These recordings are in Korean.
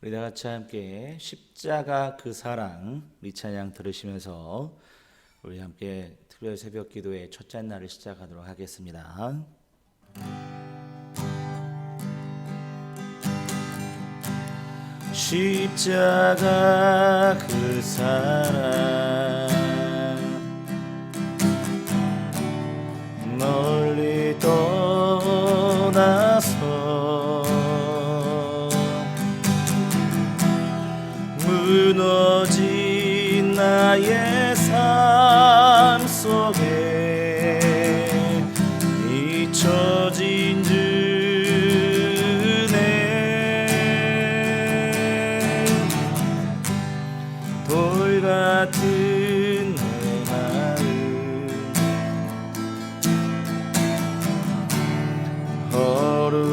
우리 다 같이 함께 십자가 그 사랑 우리 찬양 들으시면서 우리 함께 특별 새벽 기도의 첫째 날을 시작하도록 하겠습니다. 십자가 그 사랑 멀리 떠나서 무너진 나의 삶 속에 잊혀진 은혜 돌같은 내 마음 어루만지사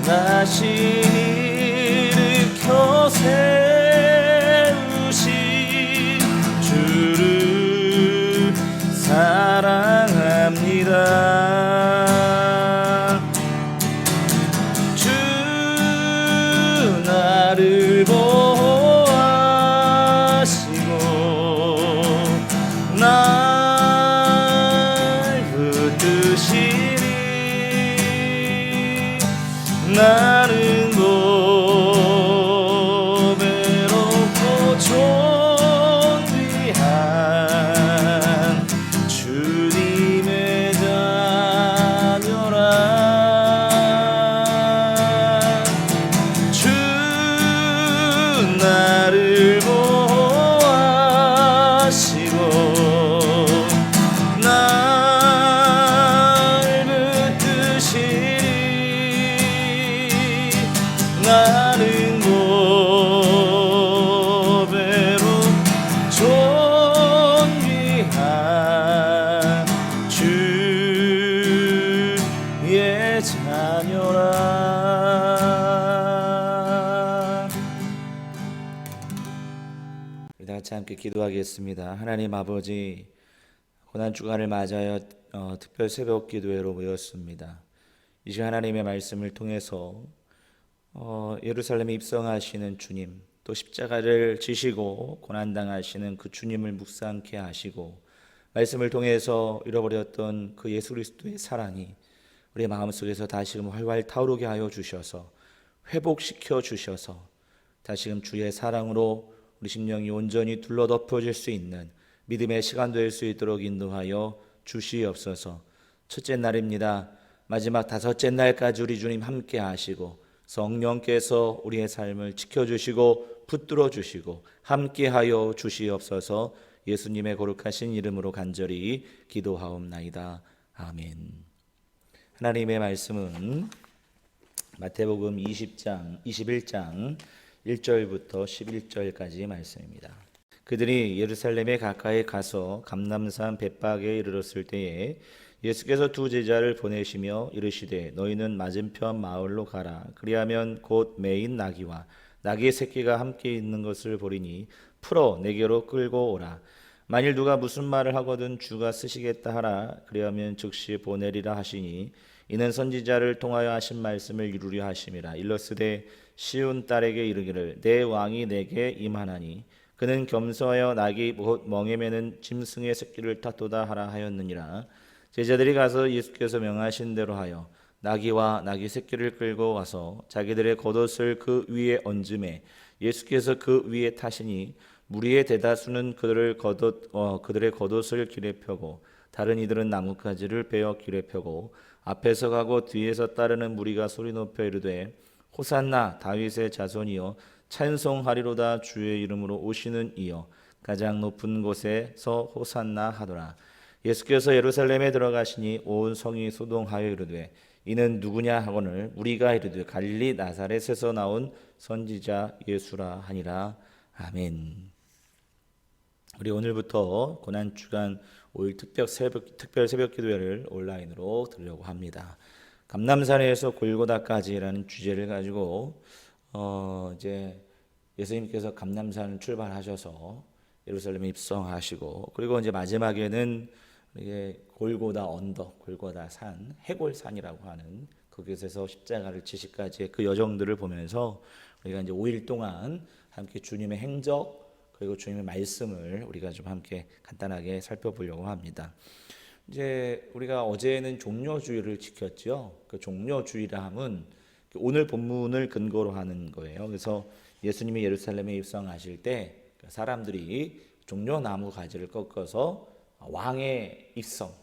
다시 일으켜 세우신 주를 사랑합니다. 주 나를 보호하시고 날 붙드시니 나는 고배롭고 존귀한 주님의 자녀라. 주 나를 보호하시고 날 붙드시니 나는 고배로 존귀한 주의 자녀라. 우리 다 같이 함께 기도하겠습니다. 하나님 아버지, 고난 주간을 맞아여 특별 새벽 기도회로 모였습니다. 이 시간 하나님의 말씀을 통해서 예루살렘에 입성하시는 주님, 또 십자가를 지시고 고난당하시는 그 주님을 묵상케 하시고 말씀을 통해서 잃어버렸던 그 예수 그리스도의 사랑이 우리의 마음속에서 다시금 활활 타오르게 하여 주셔서 회복시켜 주셔서 다시금 주의 사랑으로 우리 심령이 온전히 둘러덮어질 수 있는 믿음의 시간 될 수 있도록 인도하여 주시옵소서. 첫째 날입니다. 마지막 다섯째 날까지 우리 주님 함께 하시고 성령께서 우리의 삶을 지켜주시고 붙들어 주시고 함께하여 주시옵소서. 예수님의 거룩하신 이름으로 간절히 기도하옵나이다. 아멘. 하나님의 말씀은 마태복음 21장 1절부터 11절까지 말씀입니다. 그들이 예루살렘에 가까이 가서 감람산 벳박에 이르렀을 때에 예수께서 두 제자를 보내시며 이르시되 너희는 맞은편 마을로 가라. 그리하면 곧 매인 나귀와 나귀의 새끼가 함께 있는 것을 보리니 풀어 내게로 끌고 오라. 만일 누가 무슨 말을 하거든 주가 쓰시겠다 하라. 그리하면 즉시 보내리라 하시니 이는 선지자를 통하여 하신 말씀을 이루려 하심이라. 일러스되 시온 딸에게 이르기를 내 왕이 내게 임하나니 그는 겸손하여 나귀 곧 멍에 매는 짐승의 새끼를 탔도다 하라 하였느니라. 제자들이 가서 예수께서 명하신 대로 하여 나귀와 나귀 새끼를 끌고 와서 자기들의 겉옷을 그 위에 얹음에 예수께서 그 위에 타시니 무리의 대다수는 그들의 겉옷을 길에 펴고 다른 이들은 나뭇가지를 베어 길에 펴고 앞에서 가고 뒤에서 따르는 무리가 소리 높여 이르되 호산나 다윗의 자손이여 찬송하리로다 주의 이름으로 오시는 이여 가장 높은 곳에서 호산나 하더라. 예수께서 예루살렘에 들어가시니 온 성이 소동하여 이르되 이는 누구냐 하거늘 우리가 이르되 갈릴리 나사렛에서 나온 선지자 예수라 하니라. 아멘. 우리 오늘부터 고난주간 5일 특별 새벽 기도회를 온라인으로 들으려고 합니다. 감람산에서 골고다까지라는 주제를 가지고 이제 예수님께서 감람산을 출발하셔서 예루살렘에 입성하시고 그리고 이제 마지막에는 이게 골고다 언덕, 골고다 산, 해골산이라고 하는 그곳에서 십자가를 지시까지의 그 여정들을 보면서 우리가 이제 5일 동안 함께 주님의 행적 그리고 주님의 말씀을 우리가 좀 함께 간단하게 살펴보려고 합니다. 이제 우리가 어제는 종려주의를 지켰죠. 그 종려주의라 함은 오늘 본문을 근거로 하는 거예요. 그래서 예수님이 예루살렘에 입성하실 때 사람들이 종려나무 가지를 꺾어서 왕의 입성을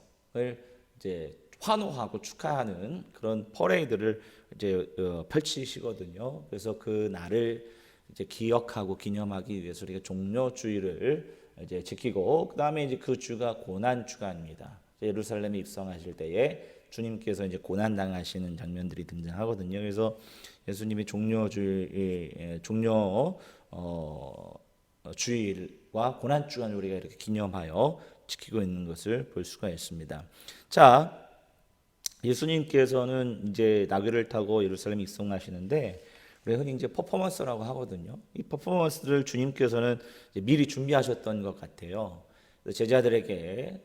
이제 환호하고 축하하는 그런 퍼레이드를 이제 펼치시거든요. 그래서 그 날을 이제 기억하고 기념하기 위해서 우리가 종려주의를 이제 지키고 그 다음에 이제 그 주가 고난 주간입니다. 예루살렘에 입성하실 때에 주님께서 이제 고난 당하시는 장면들이 등장하거든요. 그래서 예수님이 주일과 고난 주간을 우리가 이렇게 기념하여 지키고 있는 것을 볼 수가 있습니다. 자, 예수님께서는 이제 나귀를 타고 예루살렘에 입성하시는데 우리 흔히 이제 퍼포먼스라고 하거든요. 이 퍼포먼스를 주님께서는 이제 미리 준비하셨던 것 같아요. 제자들에게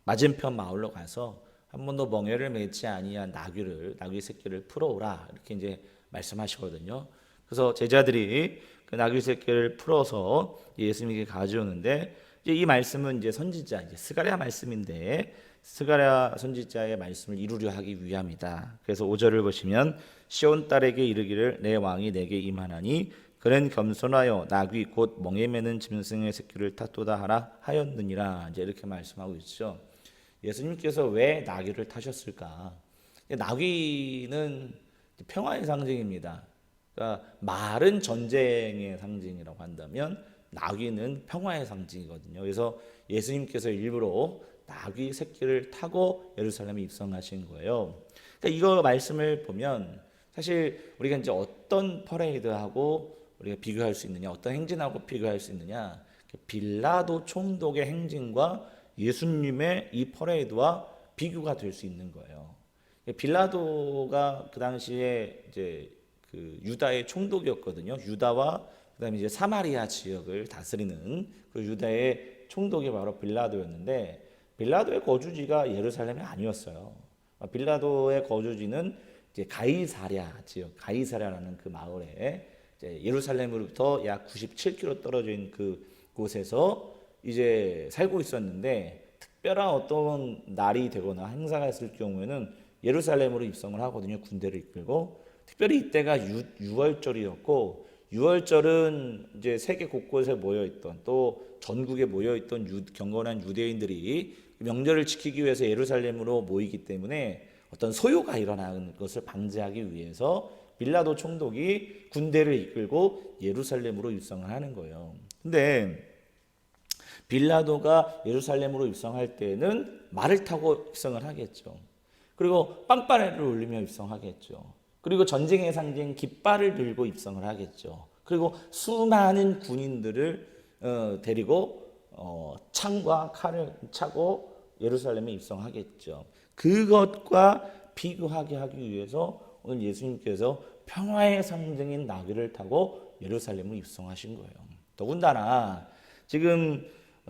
맞은편 마을로 가서 한 번도 멍에를 매지 아니한 나귀 새끼를 풀어오라 이렇게 이제 말씀하시거든요. 그래서 제자들이 그 나귀 새끼를 풀어서 예수님에게 가져오는데 이제 이 말씀은 이제 선지자 이제 스가랴 말씀인데 스가랴 선지자의 말씀을 이루려 하기 위함이다. 그래서 5절을 보시면 시온 딸에게 이르기를 내 왕이 내게 임하나니 그는 겸손하여 나귀 곧 멍에 매는 짐승의 새끼를 탔도다 하라 하였느니라. 이제 이렇게 말씀하고 있죠. 예수님께서 왜 나귀를 타셨을까? 나귀는 평화의 상징입니다. 그러니까 말은 전쟁의 상징이라고 한다면 나귀는 평화의 상징이거든요. 그래서 예수님께서 일부러 나귀 새끼를 타고 예루살렘에 입성하신 거예요. 그러니까 이거 말씀을 보면 사실 우리가 이제 어떤 퍼레이드하고 우리가 비교할 수 있느냐, 어떤 행진하고 비교할 수 있느냐, 빌라도 총독의 행진과 예수님의 이 퍼레이드와 비교가 될 수 있는 거예요. 빌라도가 그 당시에 이제 그 유다의 총독이었거든요. 유다와 그다음에 이제 사마리아 지역을 다스리는 그 유다의 총독이 바로 빌라도였는데 빌라도의 거주지가 예루살렘이 아니었어요. 빌라도의 거주지는 이제 가이사랴 지역, 가이사랴라는 그 마을에 이제 예루살렘으로부터 약 97km 떨어진 그 곳에서 이제 살고 있었는데 특별한 어떤 날이 되거나 행사가 있을 경우에는 예루살렘으로 입성을 하거든요. 군대를 이끌고 특별히 이때가 6월절이었고 6월절은 이제 세계 곳곳에 모여있던 또 전국에 모여있던 경건한 유대인들이 명절을 지키기 위해서 예루살렘으로 모이기 때문에 어떤 소요가 일어나는 것을 방지하기 위해서 빌라도 총독이 군대를 이끌고 예루살렘으로 입성을 하는 거예요. 근데 빌라도가 예루살렘으로 입성할 때는 말을 타고 입성을 하겠죠. 그리고 빵빠레를 울리며 입성하겠죠. 그리고 전쟁의 상징 깃발을 들고 입성을 하겠죠. 그리고 수많은 군인들을 데리고 창과 칼을 차고 예루살렘에 입성하겠죠. 그것과 비교하게 하기 위해서 오늘 예수님께서 평화의 상징인 나귀를 타고 예루살렘을 입성하신 거예요. 더군다나 지금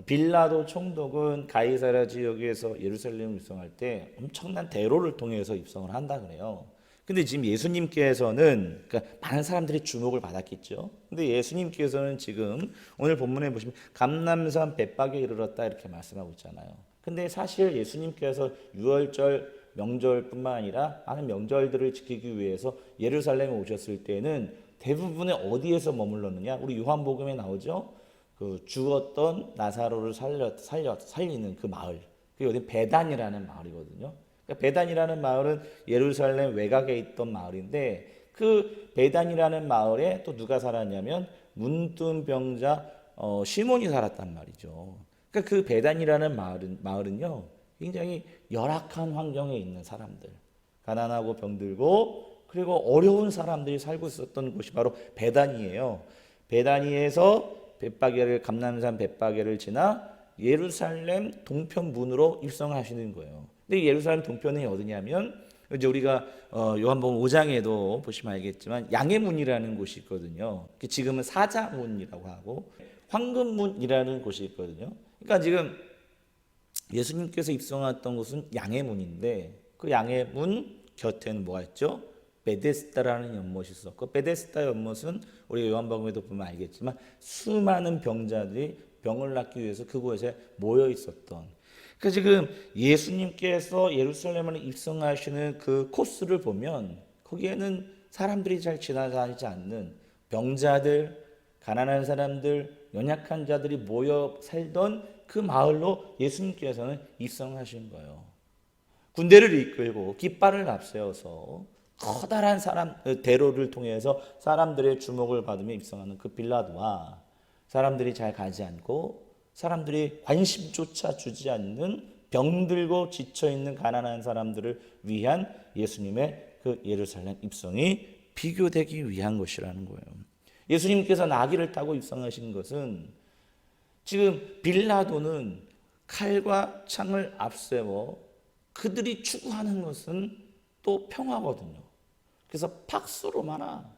빌라도 총독은 가이사랴 지역에서 예루살렘을 입성할 때 엄청난 대로를 통해서 입성을 한다 그래요. 근데 지금 예수님께서는 그러니까 많은 사람들이 주목을 받았겠죠. 근데 예수님께서는 지금 오늘 본문에 보시면 감람산 벳박에 이르렀다 이렇게 말씀하고 있잖아요. 근데 사실 예수님께서 유월절 명절뿐만 아니라 많은 명절들을 지키기 위해서 예루살렘에 오셨을 때는 대부분의 어디에서 머물렀느냐? 우리 요한복음에 나오죠. 그 죽었던 나사로를 살리는 그 마을. 그게 어디 베단이라는 마을이거든요. 그러니까 베단이라는 마을은 예루살렘 외곽에 있던 마을인데 그 베단이라는 마을에 또 누가 살았냐면 문둥병자 시몬이 살았단 말이죠. 그러니까 그 베단이라는 마을은요 굉장히 열악한 환경에 있는 사람들, 가난하고 병들고 그리고 어려운 사람들이 살고 있었던 곳이 바로 베단이에요. 베단이에서 감람산 벳바게를 지나 예루살렘 동편문으로 입성하시는 거예요. 근데 예루살렘 동편이 어디냐면 이제 우리가 요한복음 5장에도 보시면 알겠지만 양의 문이라는 곳이 있거든요. 지금은 사자문이라고 하고 황금문이라는 곳이 있거든요. 그러니까 지금 예수님께서 입성했던 곳은 양의 문인데 그 양의 문 곁에는 뭐가 있죠? 베데스다라는 연못이 있었고, 베데스다 연못은 우리 요한복음에도 보면 알겠지만 수많은 병자들이 병을 낫기 위해서 그곳에 모여 있었던. 그러니까 지금 예수님께서 예루살렘을 입성하시는 그 코스를 보면 거기에는 사람들이 잘 지나다니지 않는 병자들, 가난한 사람들, 연약한 자들이 모여 살던 그 마을로 예수님께서는 입성하신 거예요. 군대를 이끌고 깃발을 앞세워서 커다란 사람 대로를 통해서 사람들의 주목을 받으며 입성하는 그 빌라도와 사람들이 잘 가지 않고 사람들이 관심조차 주지 않는 병들고 지쳐있는 가난한 사람들을 위한 예수님의 그 예루살렘 입성이 비교되기 위한 것이라는 거예요. 예수님께서 나귀를 타고 입성하신 것은 지금 빌라도는 칼과 창을 앞세워 그들이 추구하는 것은 또 평화거든요. 그래서 팍스 로마나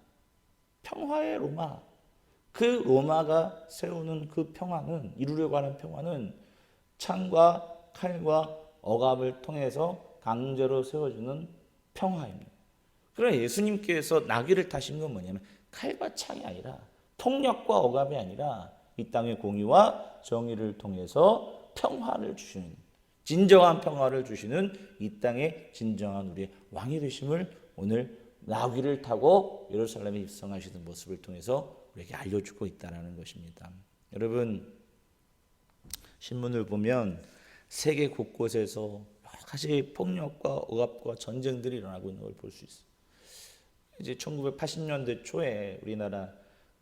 평화의 로마, 그 로마가 세우는 그 평화는, 이루려고 하는 평화는 창과 칼과 억압을 통해서 강제로 세워주는 평화입니다. 그러나 예수님께서 나귀를 타신 건 뭐냐면 칼과 창이 아니라, 폭력과 억압이 아니라 이 땅의 공의와 정의를 통해서 평화를 주시는, 진정한 평화를 주시는 이 땅의 진정한 우리의 왕이 되심을 오늘 나귀를 타고 예루살렘에 입성하시는 모습을 통해서 우리에게 알려주고 있다는 것입니다. 여러분, 신문을 보면 세계 곳곳에서 여러 가지 폭력과 억압과 전쟁들이 일어나고 있는 걸 볼 수 있어요. 이제 1980년대 초에 우리나라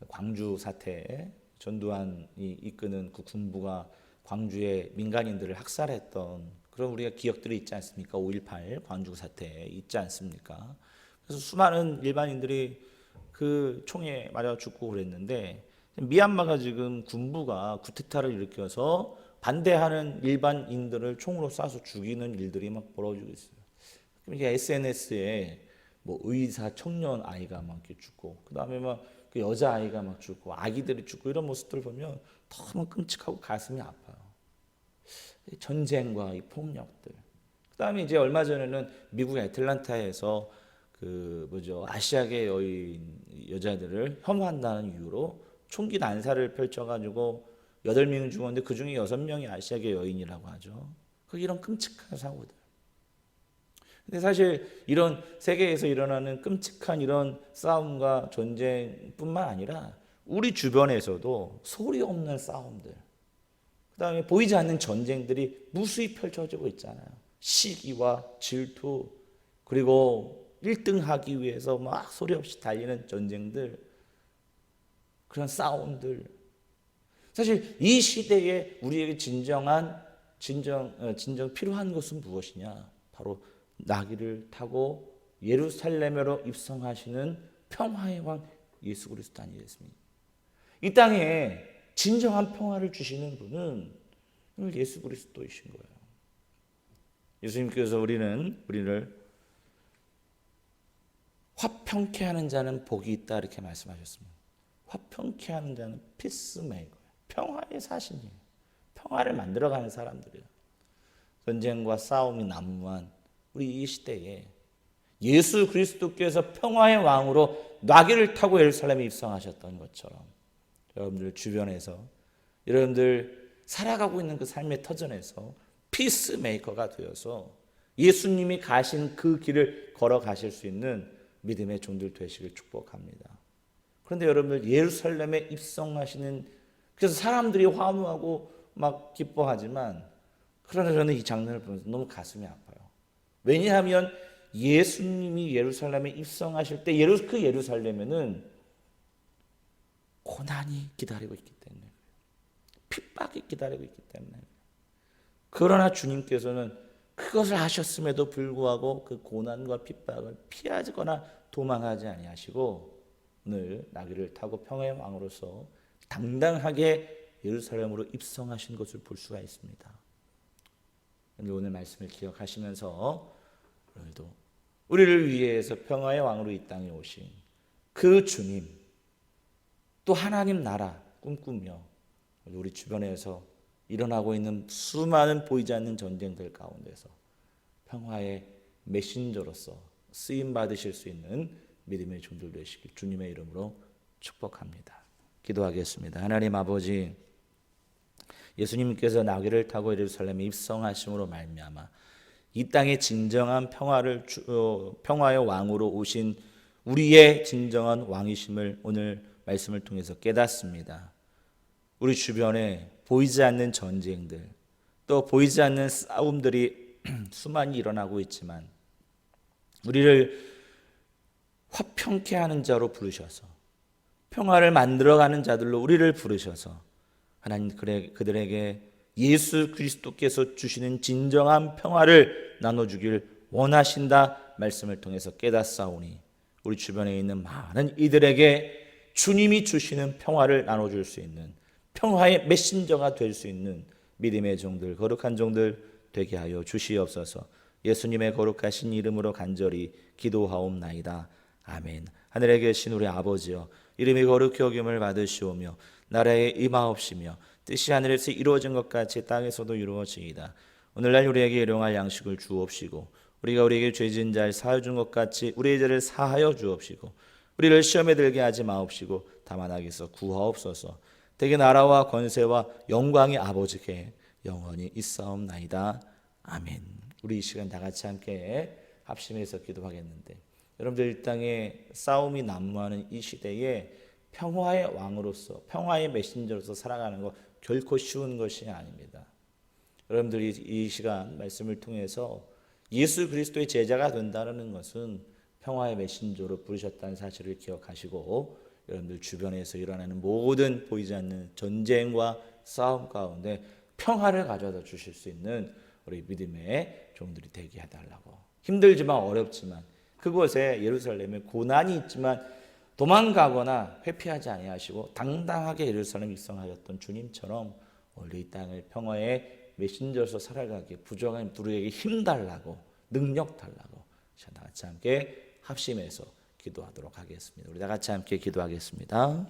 광주 사태, 전두환이 이끄는 그 군부가 광주의 민간인들을 학살했던 그런 우리가 기억들이 있지 않습니까? 5.18 광주 사태 있지 않습니까? 그래서 수많은 일반인들이 그 총에 맞아 죽고 그랬는데, 미얀마가 지금 군부가 쿠데타를 일으켜서 반대하는 일반인들을 총으로 쏴서 죽이는 일들이 막 벌어지고 있어요. 이게 SNS에 뭐 의사 청년 아이가 막 이렇게 죽고, 그 다음에 막 그 여자 아이가 막 죽고, 아기들이 죽고, 이런 모습들 보면 너무 끔찍하고 가슴이 아파요. 전쟁과 이 폭력들. 그 다음에 이제 얼마 전에는 미국 애틀란타에서 그 뭐죠, 아시아계 여인 여자들을 혐오한다는 이유로 총기 난사를 펼쳐가지고 8명이 죽었는데 그 중에 6명이 아시아계 여인이라고 하죠. 그 이런 끔찍한 사고들. 근데 사실 이런 세계에서 일어나는 끔찍한 이런 싸움과 전쟁뿐만 아니라 우리 주변에서도 소리 없는 싸움들, 그 다음에 보이지 않는 전쟁들이 무수히 펼쳐지고 있잖아요. 시기와 질투, 그리고 1등 하기 위해서 막 소리 없이 달리는 전쟁들, 그런 싸움들. 사실 이 시대에 우리에게 진정 필요한 것은 무엇이냐? 바로 나귀를 타고 예루살렘으로 입성하시는 평화의 왕 예수 그리스도 아니겠습니까? 이 땅에 진정한 평화를 주시는 분은 예수 그리스도이신 거예요. 예수님께서 우리를 화평케 하는 자는 복이 있다 이렇게 말씀하셨습니다. 화평케 하는 자는 피스메이커예요. 평화의 사신이에요. 평화를 만들어가는 사람들이에요. 전쟁과 싸움이 난무한 우리 이 시대에 예수 그리스도께서 평화의 왕으로 나귀를 타고 예루살렘에 입성하셨던 것처럼 여러분들 주변에서, 여러분들 살아가고 있는 그 삶의 터전에서 피스메이커가 되어서 예수님이 가신 그 길을 걸어가실 수 있는 믿음의 종들 되시길 축복합니다. 그런데 여러분들 예루살렘에 입성하시는, 그래서 사람들이 환호하고 막 기뻐하지만, 그러나 저는 이 장면을 보면서 너무 가슴이 아파요. 왜냐하면 예수님이 예루살렘에 입성하실 때 그 예루살렘에는 고난이 기다리고 있기 때문에, 핍박이 기다리고 있기 때문에. 그러나 주님께서는 그것을 아셨음에도 불구하고 그 고난과 핍박을 피하거나 도망하지 아니하시고 오늘 나귀를 타고 평화의 왕으로서 당당하게 예루살렘으로 입성하신 것을 볼 수가 있습니다. 오늘 말씀을 기억하시면서 오늘도 우리를 위해서 평화의 왕으로 이 땅에 오신 그 주님, 또 하나님 나라 꿈꾸며 우리 주변에서 일어나고 있는 수많은 보이지 않는 전쟁들 가운데서 평화의 메신저로서 쓰임 받으실 수 있는 믿음의 종들 되시길 주님의 이름으로 축복합니다. 기도하겠습니다. 하나님 아버지, 예수님께서 나귀를 타고 예루살렘에 입성하심으로 말미암아 이 땅에 진정한 평화의 왕으로 오신 우리의 진정한 왕이심을 오늘 말씀을 통해서 깨닫습니다. 우리 주변에 보이지 않는 전쟁들, 또 보이지 않는 싸움들이 수많이 일어나고 있지만 우리를 화평케 하는 자로 부르셔서 평화를 만들어가는 자들로 우리를 부르셔서 하나님 그들에게 예수 그리스도께서 주시는 진정한 평화를 나눠주길 원하신다 말씀을 통해서 깨닫사오니 우리 주변에 있는 많은 이들에게 주님이 주시는 평화를 나눠줄 수 있는 평화의 메신저가 될 수 있는 믿음의 종들, 거룩한 종들 되게 하여 주시옵소서. 예수님의 거룩하신 이름으로 간절히 기도하옵나이다. 아멘. 하늘에 계신 우리 아버지여, 이름이 거룩히 여김을 받으시오며 나라에 임하옵시며 뜻이 하늘에서 이루어진 것 같이 땅에서도 이루어지이다. 오늘날 우리에게 일용할 양식을 주옵시고 우리가 우리에게 죄진 자를 사하여 준 것 같이 우리의 죄를 사하여 주옵시고 우리를 시험에 들게 하지 마옵시고 다만 악에서 구하옵소서. 대개 나라와 권세와 영광이 아버지께 영원히 있사옵나이다. 아멘. 우리 이 시간 다 같이 함께 합심해서 기도하겠는데, 여러분들 이 땅에 싸움이 난무하는 이 시대에 평화의 왕으로서, 평화의 메신저로서 살아가는 것 결코 쉬운 것이 아닙니다. 여러분들이 이 시간 말씀을 통해서 예수 그리스도의 제자가 된다는 것은 평화의 메신저로 부르셨다는 사실을 기억하시고, 여러분들 주변에서 일어나는 모든 보이지 않는 전쟁과 싸움 가운데 평화를 가져다 주실 수 있는 우리 믿음의 종들이 되게 해달라고. 힘들지만 어렵지만 그곳에 예루살렘에 고난이 있지만 도망가거나 회피하지 아니하시고 당당하게 예루살렘 입성하였던 주님처럼 원래 이 땅을 평화의 메신저로서 살아가기에 부족한 우리에게 힘 달라고, 능력 달라고 다 같이 함께 합심해서 기도하도록 하겠습니다. 우리 다 같이 함께 기도하겠습니다.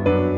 아멘.